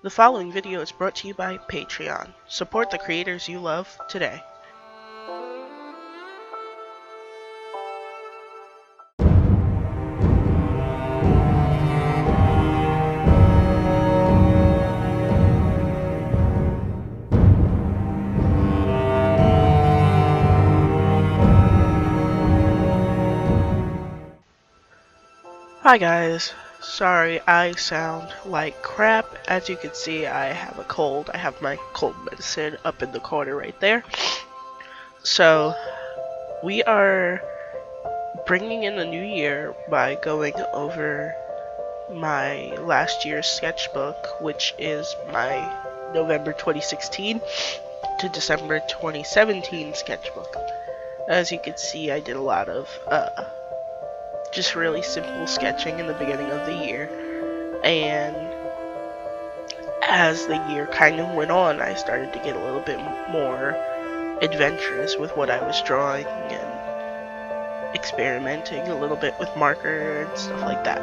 The following video is brought to you by Patreon. Support the creators you love today. Hi guys, sorry I sound like crap. As you can see, I have a cold. I have my cold medicine up in the corner right there. So, we are bringing in the new year by going over my last year's sketchbook, which is my November 2016 to December 2017 sketchbook. As you can see, I did a lot of just really simple sketching in the beginning of the year, and as the year kind of went on, I started to get a little bit more adventurous with what I was drawing and experimenting a little bit with marker and stuff like that.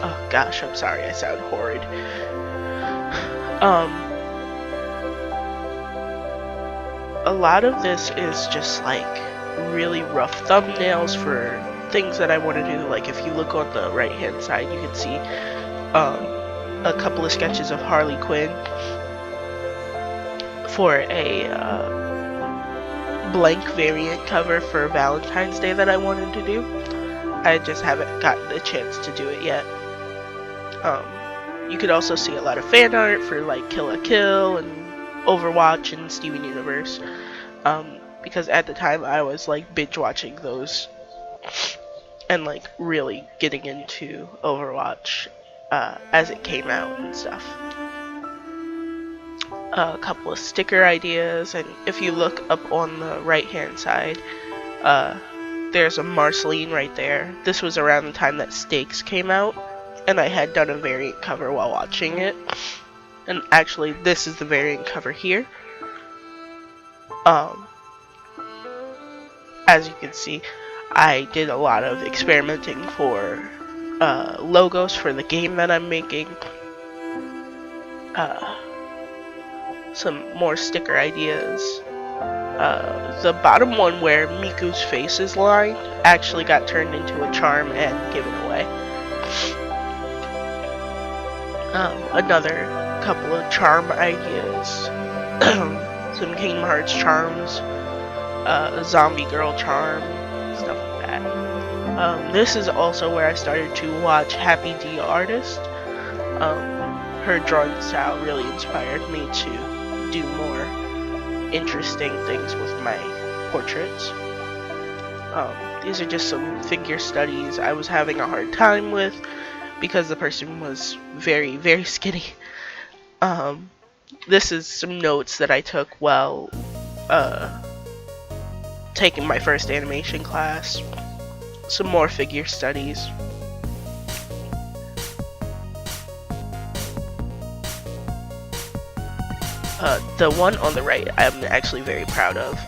Oh gosh, I'm sorry, I sound horrid. A lot of this is just like really rough thumbnails for things that I want to do. Like if you look on the right hand side, you can see a couple of sketches of Harley Quinn for a blank variant cover for Valentine's Day that I wanted to do. I just haven't gotten the chance to do it yet. You could also see a lot of fan art for like Kill la Kill and Overwatch and Steven Universe. Because at the time I was like binge watching those and like really getting into Overwatch as it came out and stuff. A couple of sticker ideas, and if you look up on the right hand side, there's a Marceline right there. This was around the time that Stakes came out, and I had done a variant cover while watching it. And actually this is the variant cover here. As you can see, I did a lot of experimenting for logos for the game that I'm making. Some more sticker ideas. The bottom one where Miku's face is lined actually got turned into a charm and given away. Another couple of charm ideas. Some Kingdom Hearts charms. A zombie girl charm, stuff like that. This is also where I started to watch Happy D Artist. Her drawing style really inspired me to do more interesting things with my portraits. These are just some figure studies I was having a hard time with because the person was very, very skinny. This is some notes that I took while taking my first animation class. Some more figure studies. The one on the right I'm actually very proud of.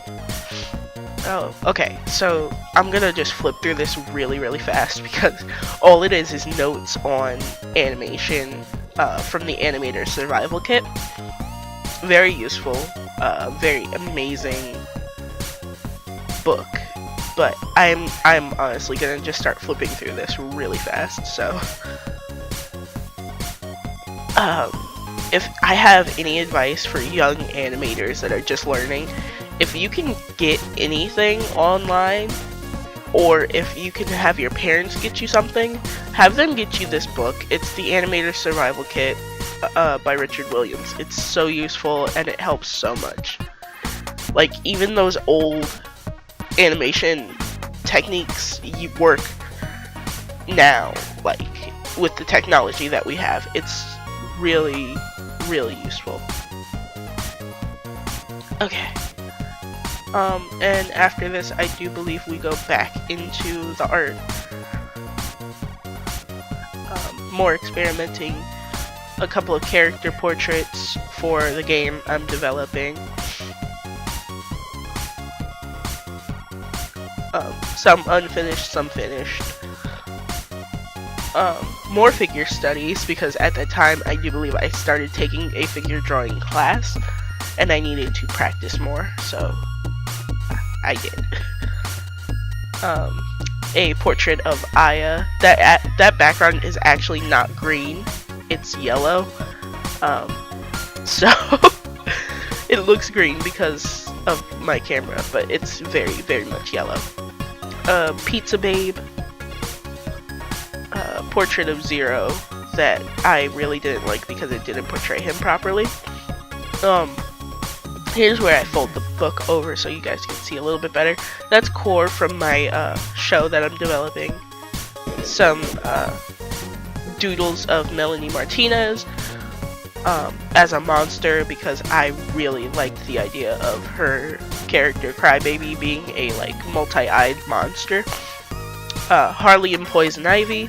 Oh, okay, so I'm gonna just flip through this really, really fast because all it is notes on animation from the Animator Survival Kit. Very useful, very amazing book, but I'm honestly gonna just start flipping through this really fast. So if I have any advice for young animators that are just learning, if you can get anything online, or if you can have your parents get you something, have them get you this book. It's the Animator Survival Kit by Richard Williams. It's so useful and it helps so much. Like even those old animation techniques you work now, like with the technology that we have. It's really, really useful. Okay. And after this, I do believe we go back into the art. More experimenting. A couple of character portraits for the game I'm developing. Some unfinished, some finished. more figure studies, because at that time I do believe I started taking a figure drawing class and I needed to practice more, so I did. A portrait of Aya. That background is actually not green, it's yellow. So it looks green because of my camera, but it's very, very much yellow. Pizza Babe. Portrait of Zero that I really didn't like because it didn't portray him properly. Here's where I fold the book over so you guys can see a little bit better. That's core from my show that I'm developing. Some doodles of Melanie Martinez as a monster, because I really liked the idea of her character Crybaby being a like multi-eyed monster. Harley and Poison Ivy.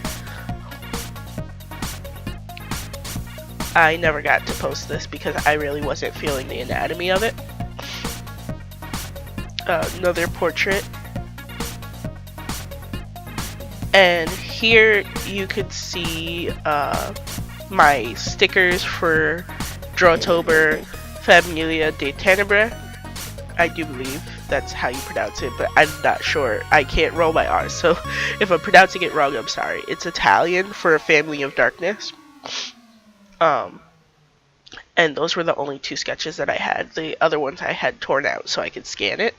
I never got to post this because I really wasn't feeling the anatomy of it. Another portrait. And here you could see my stickers for Drawtober Familia de Tenebre. I do believe that's how you pronounce it, but I'm not sure. I can't roll my R's, so if I'm pronouncing it wrong, I'm sorry. It's Italian for Family of Darkness. And those were the only two sketches that I had. The other ones I had torn out so I could scan it.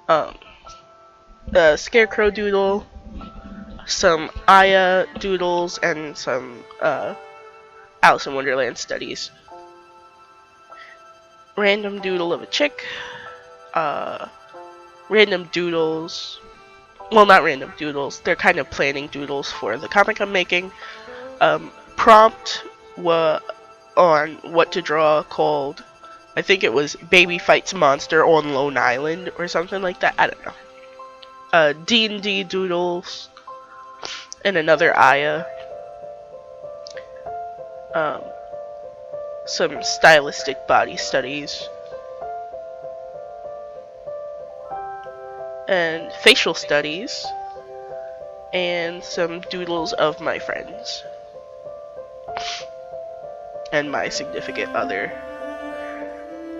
The Scarecrow doodle, some Aya doodles, and some Alice in Wonderland studies. Random doodle of a chick. Random doodles. Well, not random doodles. They're kind of planning doodles for the comic I'm making. Prompt on what to draw called, I think it was Baby Fights Monster on Lone Island or something like that. I don't know. D&D doodles and another Aya. Some stylistic body studies. And facial studies. And some doodles of my friends. And my significant other.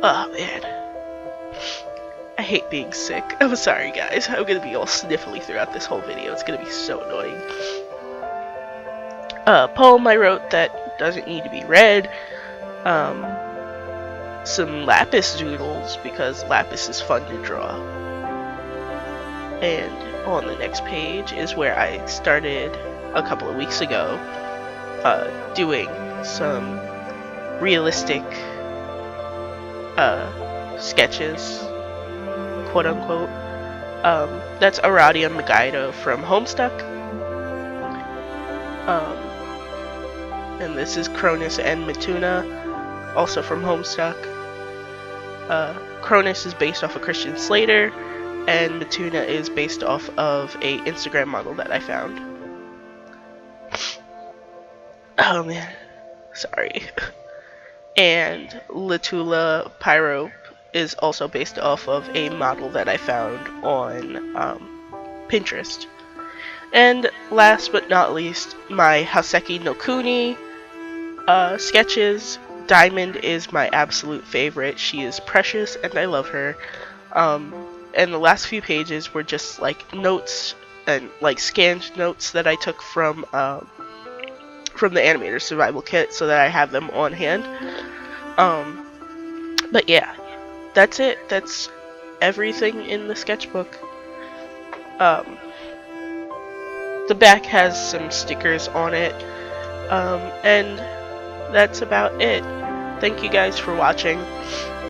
Oh man. I hate being sick. I'm sorry guys. I'm gonna be all sniffly throughout this whole video. It's gonna be so annoying. Poem I wrote that doesn't need to be read. Some lapis doodles, because lapis is fun to draw. And on the next page is where I started a couple of weeks ago doing some realistic sketches, quote unquote. That's Aradia Megaido from Homestuck. And this is Cronus and Matuna, also from Homestuck. Cronus is based off of Christian Slater, and Matuna is based off of a Instagram model that I found. Oh man, sorry. And Latula Pyro is also based off of a model that I found on Pinterest. And last but not least, my Haseki no Kuni sketches. Diamond is my absolute favorite. She is precious and I love her. And the last few pages were just like notes and like scanned notes that I took from the Animator Survival Kit so that I have them on hand. But yeah, that's it. That's everything in the sketchbook. The back has some stickers on it, and that's about it. Thank you guys for watching.